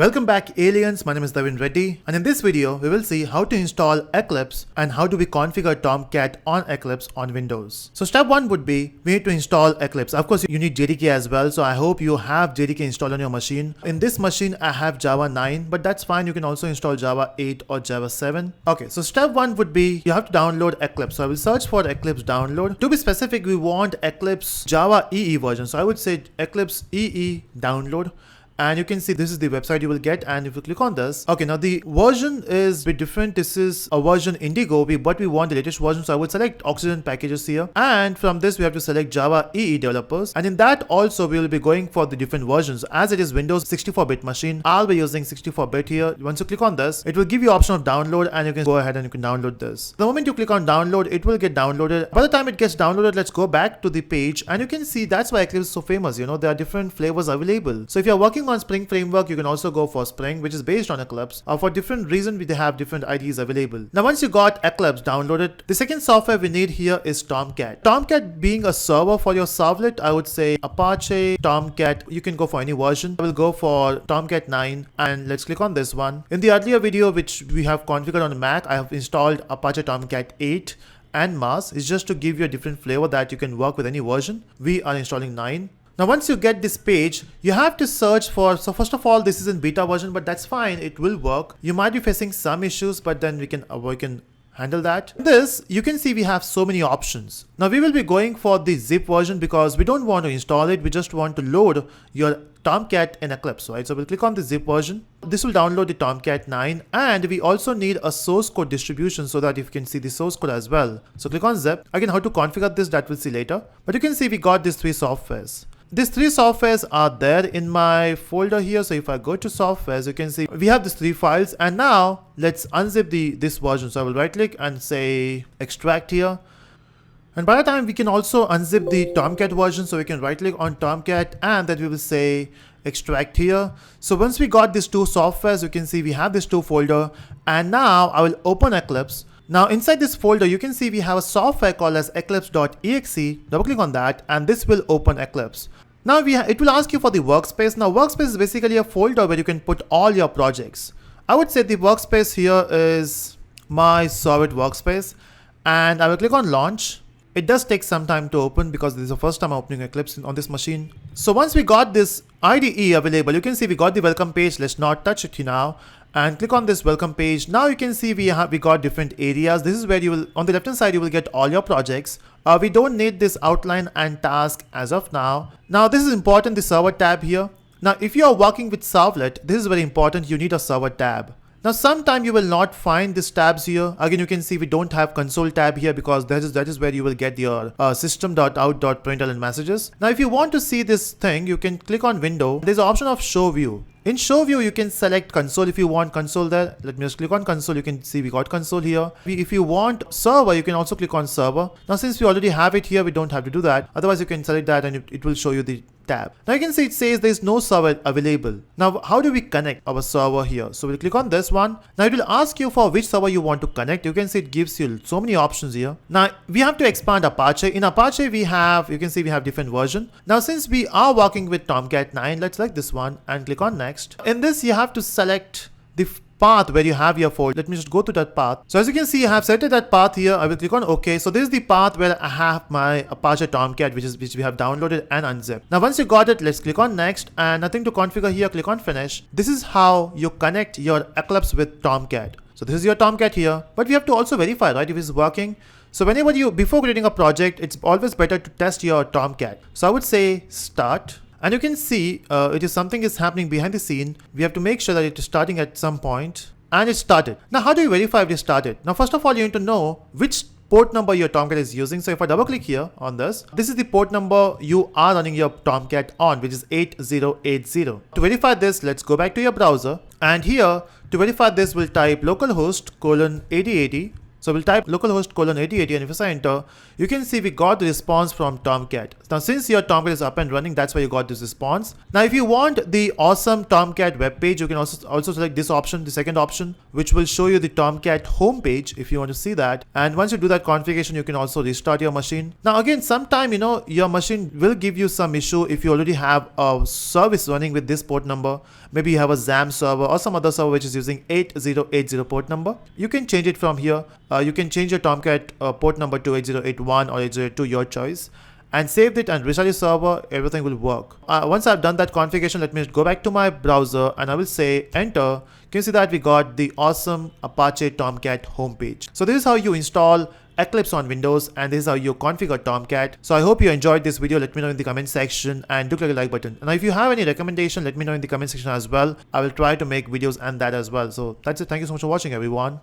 Welcome back aliens, my name is Davin Reddy, and in this video we will see how to install Eclipse and how do we configure Tomcat on Eclipse on Windows. So step 1 would be we need to install Eclipse. Of course you need JDK as well, so I hope you have JDK installed on your machine. In this machine I have Java 9, but that's fine, you can also install Java 8 or Java 7. Okay, so step 1 would be you have to download Eclipse. So I will search for Eclipse download. To be specific, we want Eclipse Java EE version, so I would say Eclipse EE download. And you can see this is the website you will get, and if you click on this, okay, now the version is a bit different. This is a version Indigo, but we want the latest version, so I would select Oxygen packages here, and from this we have to select Java EE developers, and in that also we will be going for the different versions. As it is Windows 64-bit machine, I'll be using 64-bit here. Once you click on this, it will give you option of download, and you can go ahead and you can download this. The moment you click on download, it will get downloaded. By the time it gets downloaded, let's go back to the page, and you can see that's why Eclipse is so famous. You know, there are different flavors available. So if you're working on Spring framework, you can also go for Spring, which is based on Eclipse. For different reasons, they have different IDEs available. Now, once you got Eclipse downloaded, the second software we need here is Tomcat. Tomcat being a server for your servlet, I would say Apache Tomcat. You can go for any version. I will go for Tomcat 9, and let's click on this one. In the earlier video, which we have configured on Mac, I have installed Apache Tomcat 8 and Mars. It's just to give you a different flavor that you can work with any version. We are installing 9. Now once you get this page, you have to search for, so first of all this is in beta version, but that's fine, it will work. You might be facing some issues, but then we can handle that. This, you can see we have so many options. Now we will be going for the zip version because we don't want to install it, we just want to load your Tomcat in Eclipse, right? So we'll click on the zip version. This will download the Tomcat 9, and we also need a source code distribution so that you can see the source code as well. So click on zip. Again, how to configure this, that we'll see later. But you can see we got these 3 softwares. These 3 softwares are there in my folder here. So if I go to softwares, you can see we have these 3 files, and now let's unzip this version. So I will right click and say extract here. And by the time we can also unzip the Tomcat version, so we can right click on Tomcat and then we will say extract here. So once we got these 2 softwares, you can see we have this 2 folder, and now I will open Eclipse. Now inside this folder, you can see we have a software called as eclipse.exe. Double click on that, and this will open Eclipse. Now it will ask you for the workspace. Now workspace is basically a folder where you can put all your projects. I would say the workspace here is my Servlet workspace, and I will click on launch. It does take some time to open because this is the first time I'm opening Eclipse on this machine. So once we got this IDE available, you can see we got the welcome page. Let's not touch it now. And click on this welcome page. Now you can see we got different areas. This is where you will, on the left hand side, you will get all your projects. We don't need this outline and task as of now. Now this is important, the server tab here. Now if you are working with Servlet, this is very important, you need a server tab. Now sometime you will not find these tabs here. Again, you can see we don't have console tab here because that is where you will get your system.out.println messages. Now if you want to see this thing, you can click on window. There's an option of show view. In show view, you can select console if you want console there. Let me just click on console. You can see we got console here. If you want server, you can also click on server. Now since we already have it here, we don't have to do that. Otherwise you can select that and it will show you the tab. Now you can see it says there is no server available. Now how do we connect our server here? So we'll click on this one. Now it will ask you for which server you want to connect. You can see it gives you so many options here. Now we have to expand Apache. In Apache you can see we have different version. Now since we are working with Tomcat 9, let's select this one and click on next. In this you have to select the path where you have your folder. Let me just go to that path. So as you can see, I have selected that path here. I will click on OK. So this is the path where I have my Apache Tomcat, which we have downloaded and unzipped. Now once you got it, let's click on next, and nothing to configure here. Click on finish. This is how you connect your Eclipse with Tomcat. So this is your Tomcat here, but we have to also verify, right, if it's working. So whenever before creating a project, it's always better to test your Tomcat. So I would say start. And you can see something is happening behind the scene. We have to make sure that it is starting at some point, and it started. Now how do you verify if it started? Now first of all, you need to know which port number your Tomcat is using. So if I double click here on this is the port number you are running your Tomcat on, which is 8080. To verify this, let's go back to your browser, and here to verify this, we'll type localhost :8080 So we'll type localhost :8080, and if you say enter, you can see we got the response from Tomcat. Now since your Tomcat is up and running, that's why you got this response. Now if you want the awesome Tomcat web page, you can also select this option, the second option, which will show you the Tomcat homepage if you want to see that. And once you do that configuration, you can also restart your machine. Now again, sometime your machine will give you some issue if you already have a service running with this port number. Maybe you have a XAMPP server or some other server which is using 8080 port number. You can change it from here. You can change your Tomcat port number to 8081 or 8082, your choice, and save it and restart your server. Everything will work. Once I've done that configuration, let me go back to my browser and I will say enter. Can you see that we got the awesome Apache Tomcat homepage? So this is how you install Eclipse on Windows, and this is how you configure Tomcat. So I hope you enjoyed this video. Let me know in the comment section and do click the like button. And if you have any recommendation, let me know in the comment section as well. I will try to make videos and that as well. So that's it. Thank you so much for watching, everyone.